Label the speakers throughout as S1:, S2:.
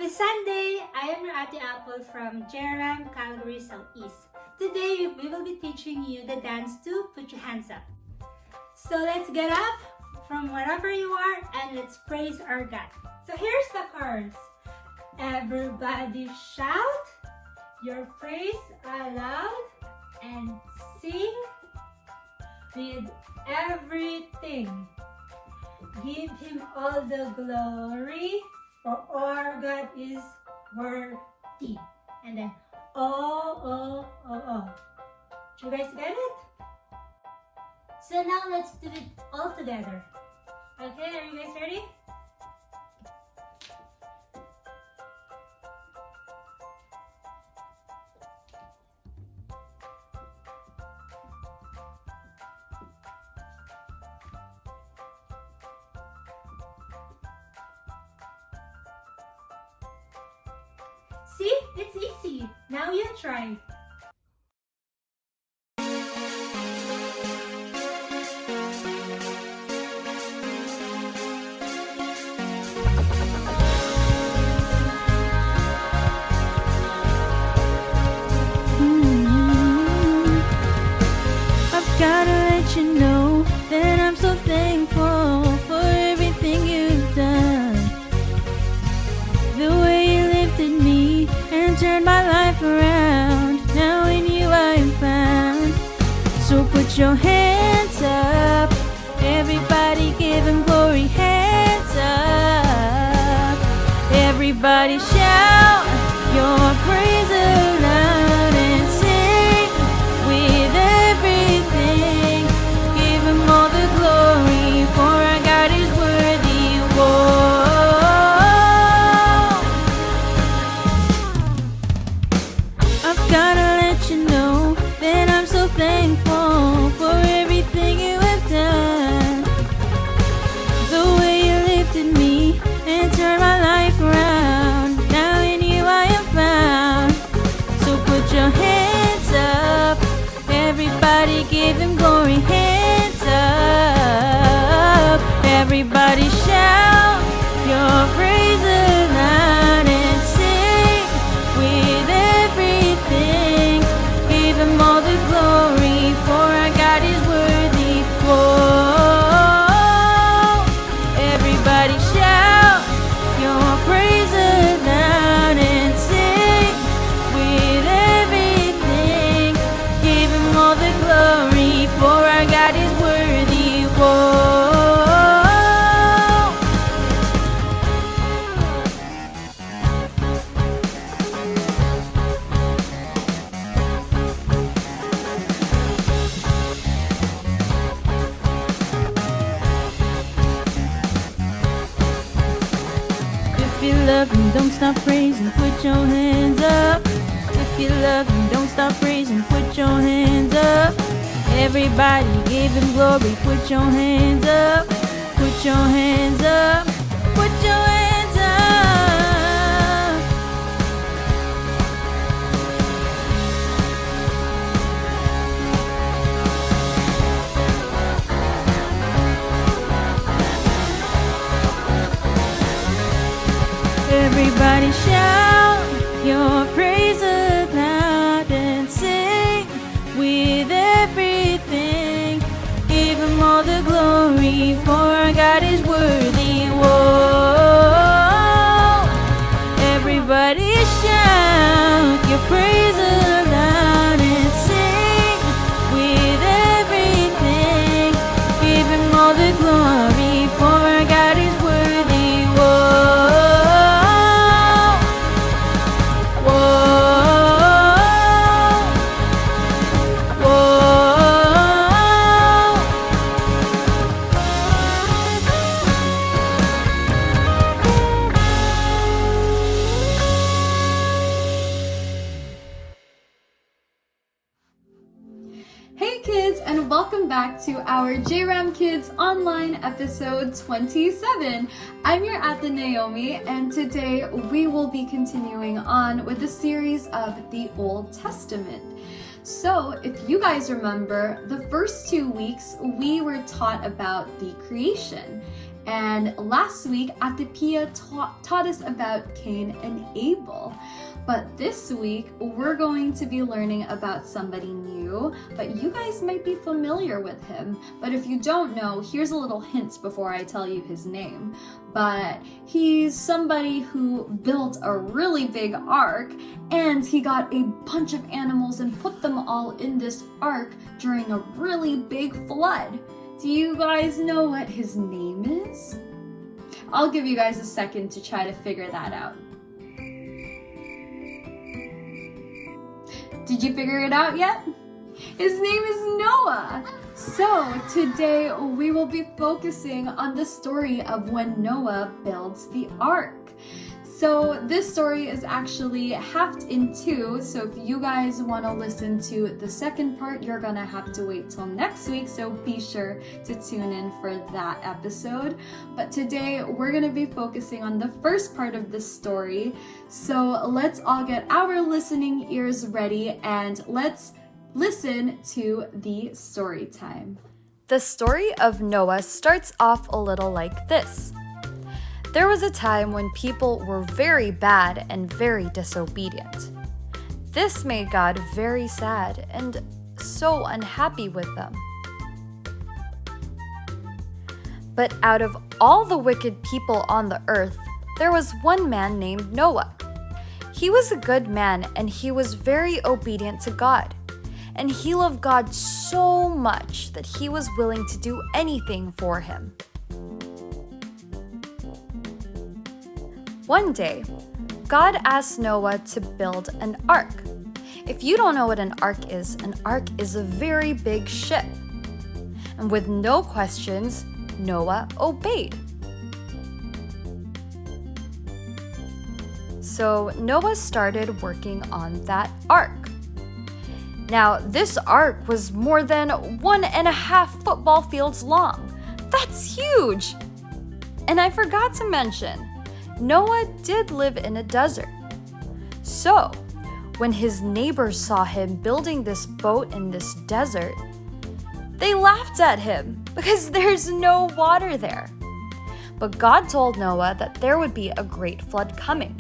S1: Happy Sunday! I am your Ate Apple from JRAM, Calgary, Southeast. Today, we will be teaching you the dance to Put Your Hands Up. So let's get up from wherever you are and let's praise our God. So here's the chorus. Everybody shout your praise aloud and sing with everything. Give Him all the glory, for our God is worthy. And then, oh. Do you guys get it? So now let's do it all together. Okay, are you guys ready? See? It's easy. Now you try.
S2: I've gotta let you know that I'm so thankful for everything you've done. The way you lifted me and turned my life around. Now in you I am found. So put your hands up. Everybody give Him glory. Hands up. Everybody shout your praise aloud and sing with everything. Give Him all the glory, for our God is worthy. Whoa. I've gotta let you know that I'm so thankful for everything you have done. The way you lifted me and turned my life around. Now in you I am found. So put your hands up. Everybody give Him glory. Hands up. Everybody shout your praise aloud and sing with everything. Give Him all the glory, for our God is worthy. Whoa. Everybody shout your praise aloud and sing with everything. Give Him all the glory, for our God is worthy. Whoa. If you love Him, don't stop praising, put your hands up. If you love Him, don't stop praising, put your hands up. Everybody give Him glory, put your hands up. Put your hands up. Put your hands up. Everybody shout your praise aloud and sing with everything. Give Him all the glory, for our God is worthy. Whoa. Everybody shout your praise aloud and sing with everything. Give Him all the glory, for our God is worthy. Whoa.
S3: Hey kids, and welcome back to our JRAM Kids Online episode 27. I'm your Ate Naomi, and today we will be continuing on with the series of the Old Testament. So, if you guys remember, the first 2 weeks we were taught about the creation. And last week, Ate Pia taught us about Cain and Abel. But this week, we're going to be learning about somebody new, but you guys might be familiar with him. But if you don't know, here's a little hint before I tell you his name. But he's somebody who built a really big ark, and he got a bunch of animals and put them all in this ark during a really big flood. Do you guys know what his name is? I'll give you guys a second to try to figure that out. Did you figure it out yet? His name is Noah. So today we will be focusing on the story of when Noah builds the ark. So this story is actually halved in two, so if you guys want to listen to the second part, you're gonna have to wait till next week, so be sure to tune in for that episode. But today we're gonna be focusing on the first part of the story, so let's all get our listening ears ready and let's listen to the story time.
S4: The story of Noah starts off a little like this. There was a time when people were very bad and very disobedient. This made God very sad and so unhappy with them. But out of all the wicked people on the earth, there was one man named Noah. He was a good man and he was very obedient to God. And he loved God so much that he was willing to do anything for him. One day, God asked Noah to build an ark. If you don't know what an ark is a very big ship. And with no questions, Noah obeyed. So Noah started working on that ark. Now, this ark was more than 1.5 football fields long. That's huge! And I forgot to mention, Noah did live in a desert. So, when his neighbors saw him building this boat in this desert, they laughed at him because there's no water there. But God told Noah that there would be a great flood coming.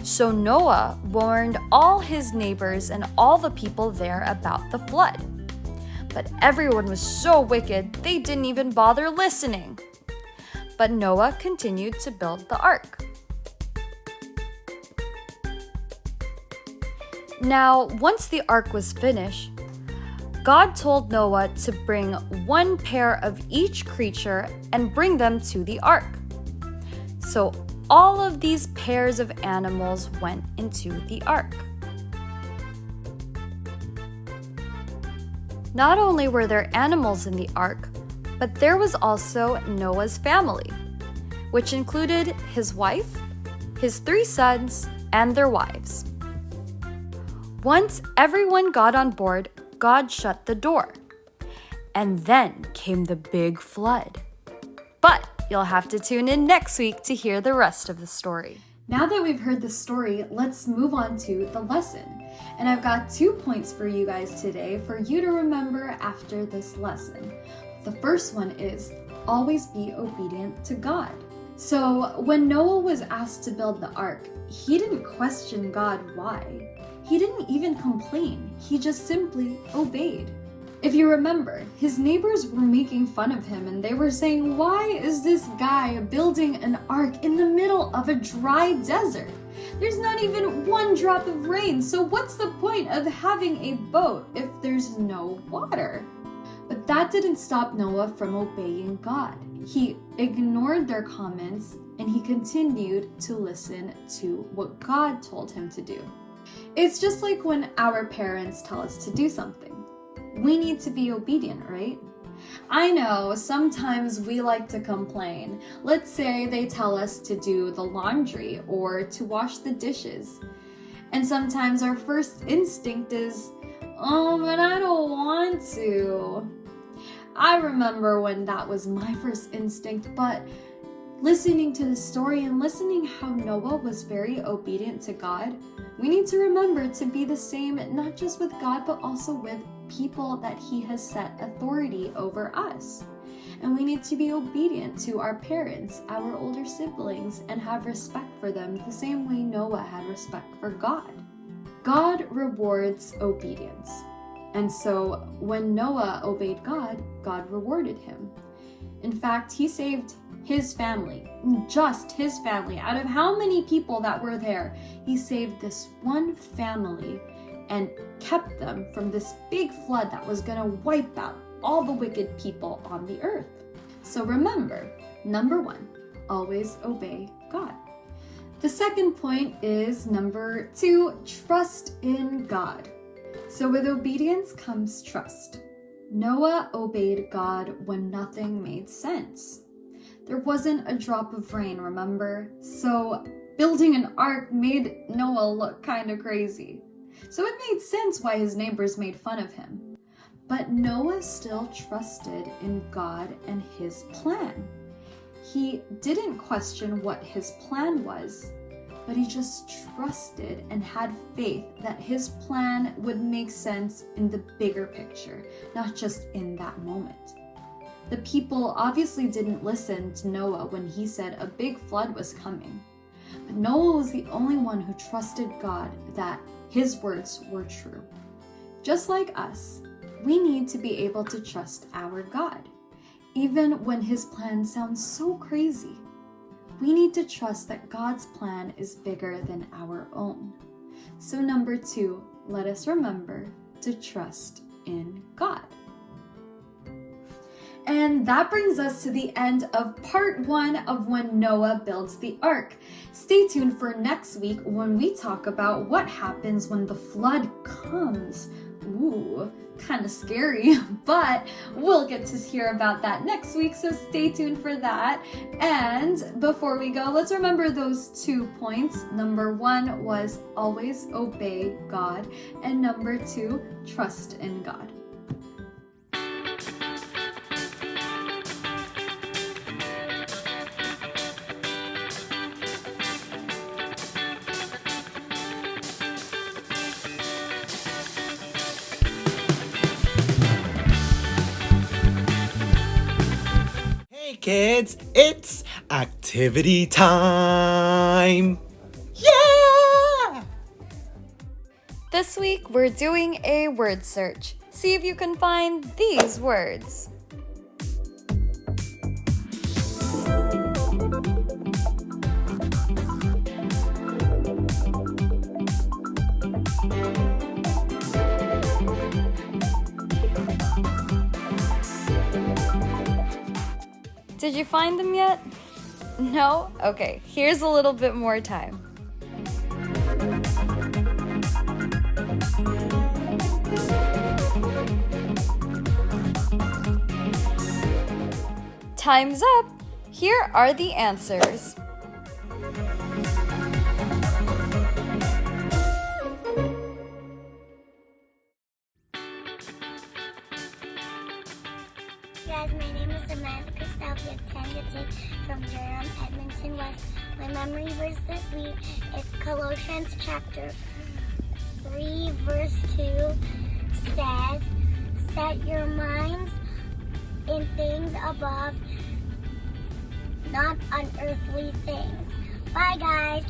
S4: So Noah warned all his neighbors and all the people there about the flood. But everyone was so wicked, they didn't even bother listening. But Noah continued to build the ark. Now, once the ark was finished, God told Noah to bring 1 pair of each creature and bring them to the ark. So all of these pairs of animals went into the ark. Not only were there animals in the ark, but there was also Noah's family, which included his wife, his 3 sons, and their wives. Once everyone got on board, God shut the door. And then came the big flood. But you'll have to tune in next week to hear the rest of the story.
S3: Now that we've heard the story, let's move on to the lesson. And I've got 2 points for you guys today for you to remember after this lesson. The first one is always be obedient to God. So when Noah was asked to build the ark, he didn't question God why. He didn't even complain. He just simply obeyed. If you remember, his neighbors were making fun of him and they were saying, "Why is this guy building an ark in the middle of a dry desert? There's not even 1 drop of rain, so what's the point of having a boat if there's no water?" But that didn't stop Noah from obeying God. He ignored their comments and he continued to listen to what God told him to do. It's just like when our parents tell us to do something. We need to be obedient, right? I know sometimes we like to complain. Let's say they tell us to do the laundry or to wash the dishes. And sometimes our first instinct is, "Oh, but I don't want to." I remember when that was my first instinct, but listening to the story and listening how Noah was very obedient to God, we need to remember to be the same, not just with God, but also with people that He has set authority over us. And we need to be obedient to our parents, our older siblings, and have respect for them the same way Noah had respect for God. God rewards obedience. And so when Noah obeyed God, God rewarded him. In fact, he saved his family, just his family. Out of how many people that were there, he saved this one family and kept them from this big flood that was going to wipe out all the wicked people on the earth. So remember, number 1, always obey God. The second point is number 2, trust in God. So with obedience comes trust. Noah obeyed God when nothing made sense. There wasn't a drop of rain, remember? So building an ark made Noah look kind of crazy. So it made sense why his neighbors made fun of him. But Noah still trusted in God and His plan. He didn't question what His plan was, but he just trusted and had faith that His plan would make sense in the bigger picture, not just in that moment. The people obviously didn't listen to Noah when he said a big flood was coming. But Noah was the only one who trusted God that His words were true. Just like us, we need to be able to trust our God, even when His plan sounds so crazy. We need to trust that God's plan is bigger than our own. So number 2, let us remember to trust in God. And that brings us to the end of part 1 of when Noah builds the ark. Stay tuned for next week when we talk about what happens when the flood comes. Ooh, kind of scary, but we'll get to hear about that next week, so stay tuned for that. And before we go, let's remember those 2 points. Number 1 was always obey God, and number 2, trust in God.
S5: Kids, it's activity time! Yeah!
S4: This week, we're doing a word search. See if you can find these words. Did you find them yet? No? Okay, here's a little bit more time. Time's up! Here are the answers.
S6: Guys, my name is Amanda Christophe, attended from JRAM, Edmonton West. My memory verse this week is Colossians chapter 3, verse 2 says, "Set your minds in things above, not on earthly things." Bye, guys.